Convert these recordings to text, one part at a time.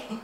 Hey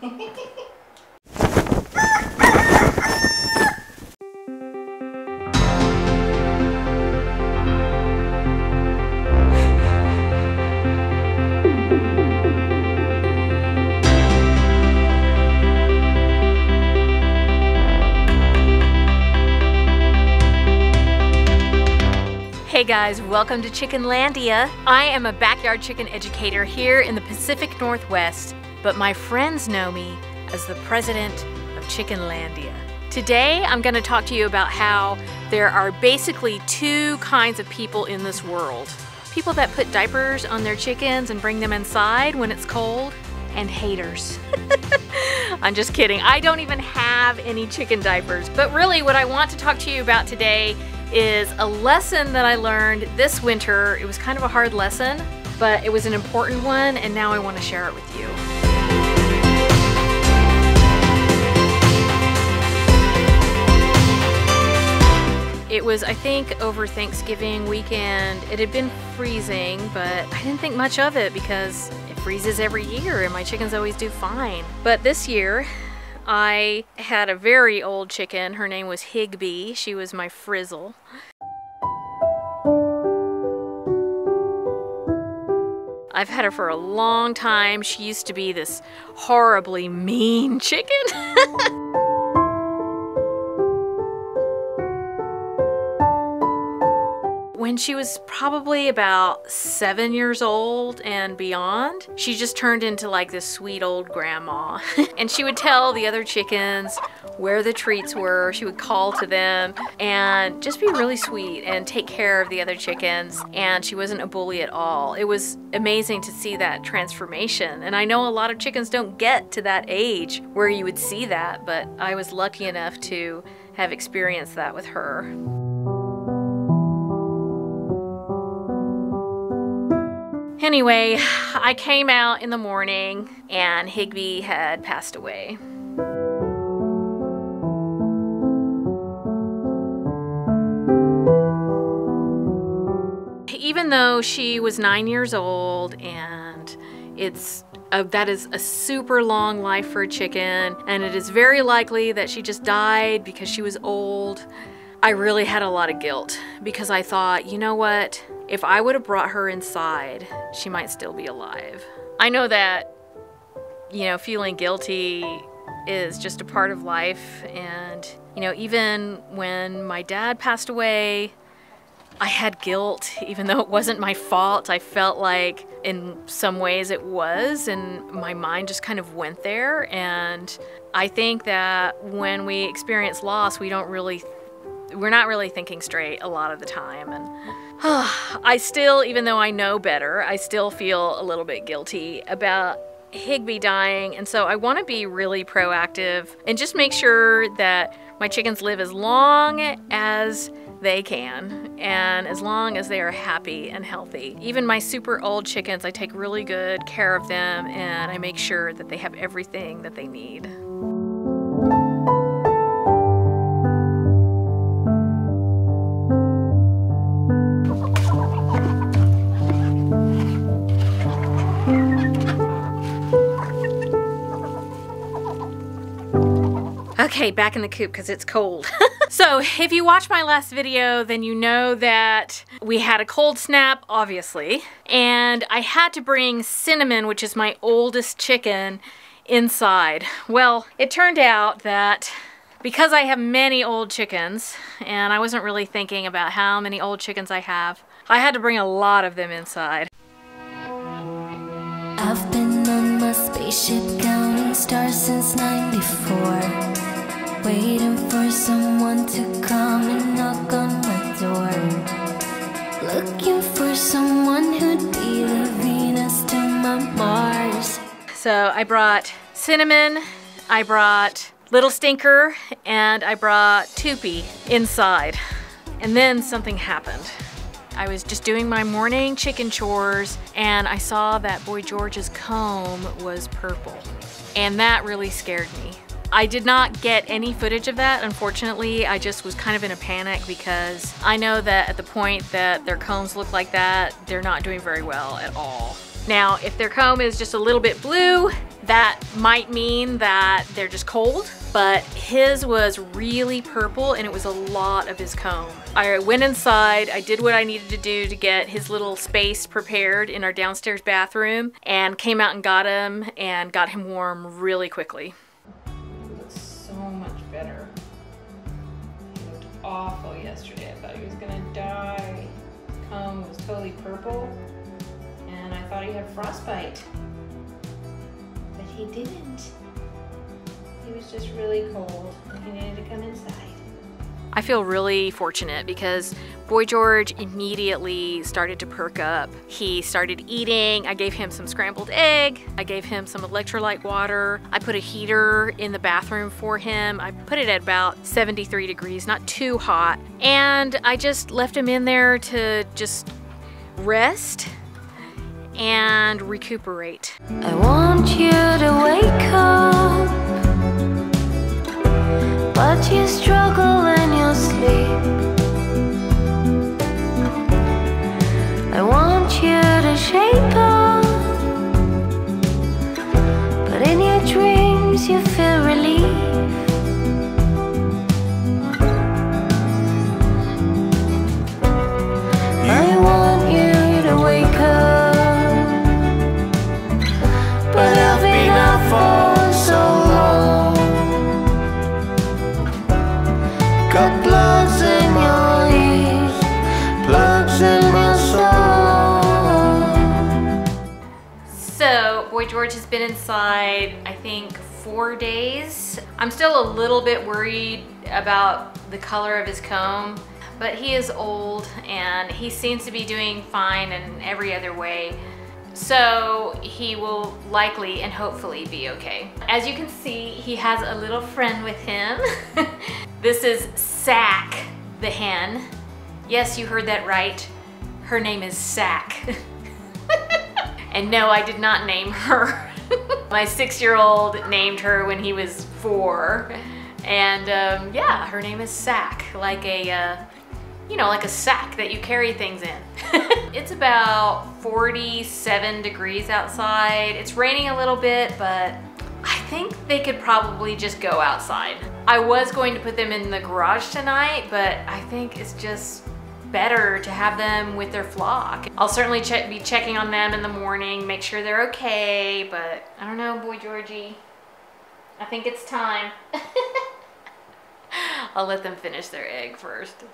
guys, welcome to Chickenlandia. I am a backyard chicken educator here in the Pacific Northwest, but my friends know me as the president of Chickenlandia. Today, I'm going to talk to you about how there are basically two kinds of people in this world. People that put diapers on their chickens and bring them inside when it's cold, and haters. I'm just kidding. I don't even have any chicken diapers, but really what I want to talk to you about today is a lesson that I learned this winter. It was kind of a hard lesson, but it was an important one, and now I want to share it with you. It was, I think, over Thanksgiving weekend. It had been freezing, but I didn't think much of it because it freezes every year and my chickens always do fine. But this year, I had a very old chicken. Her name was Higby. She was my frizzle. I've had her for a long time. She used to be this horribly mean chicken. When she was probably about 7 years old and beyond, she just turned into like this sweet old grandma. And she would tell the other chickens where the treats were. She would call to them and just be really sweet and take care of the other chickens. And she wasn't a bully at all. It was amazing to see that transformation. And I know a lot of chickens don't get to that age where you would see that, but I was lucky enough to have experienced that with her. Anyway, I came out in the morning and Higby had passed away. Even though she was 9 years old, and that is a super long life for a chicken, and it is very likely that she just died because she was old, I really had a lot of guilt because I thought, you know what? If I would have brought her inside, she might still be alive. I know that, you know, feeling guilty is just a part of life. And, you know, even when my dad passed away, I had guilt, even though it wasn't my fault. I felt like in some ways it was, and my mind just kind of went there. And I think that when we experience loss, we're not really thinking straight a lot of the time. And I still, even though I know better, I still feel a little bit guilty about Higby dying. And so I want to be really proactive and just make sure that my chickens live as long as they can and as long as they are happy and healthy. Even my super old chickens, I take really good care of them and I make sure that they have everything that they need. Okay, back in the coop because it's cold. So if you watched my last video, then you know that we had a cold snap, obviously, and I had to bring Cinnamon, which is my oldest chicken, inside. Well, it turned out that because I have many old chickens, and I wasn't really thinking about how many old chickens I have, I had to bring a lot of them inside. I've been on my spaceship counting stars since '94. Waiting for someone to come and knock on my door. Looking for someone who'd be the Venus to my Mars. So I brought Cinnamon, I brought Little Stinker, and I brought Toopy inside. And then something happened. I was just doing my morning chicken chores and I saw that Boy George's comb was purple. And that really scared me. I did not get any footage of that, unfortunately. I just was kind of in a panic because I know that at the point that their combs look like that, they're not doing very well at all. Now, if their comb is just a little bit blue, that might mean that they're just cold, but his was really purple and it was a lot of his comb. I went inside, I did what I needed to do to get his little space prepared in our downstairs bathroom, and came out and got him warm really quickly. He looks so much better. He looked awful yesterday. I thought he was gonna die. His comb was totally purple and I thought he had frostbite. But he didn't. He was just really cold and he needed to come inside. I feel really fortunate because Boy George immediately started to perk up. He started eating. I gave him some scrambled egg. I gave him some electrolyte water. I put a heater in the bathroom for him. I put it at about 73 degrees, not too hot. And I just left him in there to just rest and recuperate. I want you to wake up, but you struggle in your sleep. I want you to shape up, but in your dreams you feel relief. I want you to wake up, but I've been up for so long. Got plugs in your ears, plugs in my soul. So Boy George has been inside, I think, 4 days. I'm still a little bit worried about the color of his comb, but he is old and he seems to be doing fine in every other way. So he will likely and hopefully be okay. As you can see, he has a little friend with him. This is Sack, the hen. Yes, you heard that right. Her name is Sack. And no, I did not name her. My 6-year-old named her when he was 4. And yeah, her name is Sack, like a, you know, like a sack that you carry things in. It's about 47 degrees outside. It's raining a little bit, but I think they could probably just go outside. I was going to put them in the garage tonight, but I think it's just better to have them with their flock. I'll certainly be checking on them in the morning, make sure they're okay, but I don't know, Boy Georgie. I think it's time. I'll let them finish their egg first.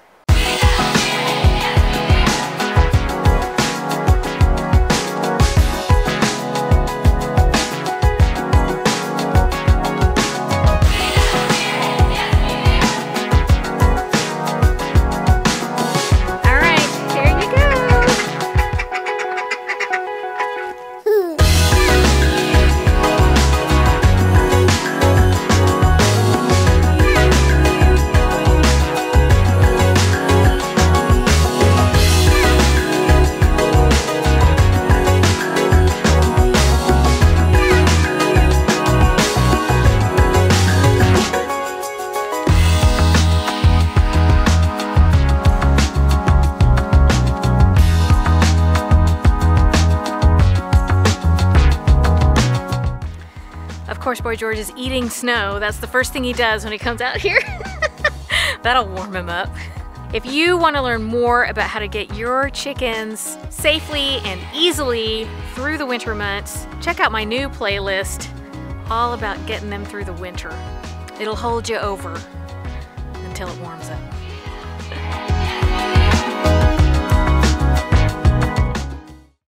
Of course, Boy George is eating snow. That's the first thing he does when he comes out here. That'll warm him up. If you want to learn more about how to get your chickens safely and easily through the winter months, check out my new playlist all about getting them through the winter. It'll hold you over until it warms up.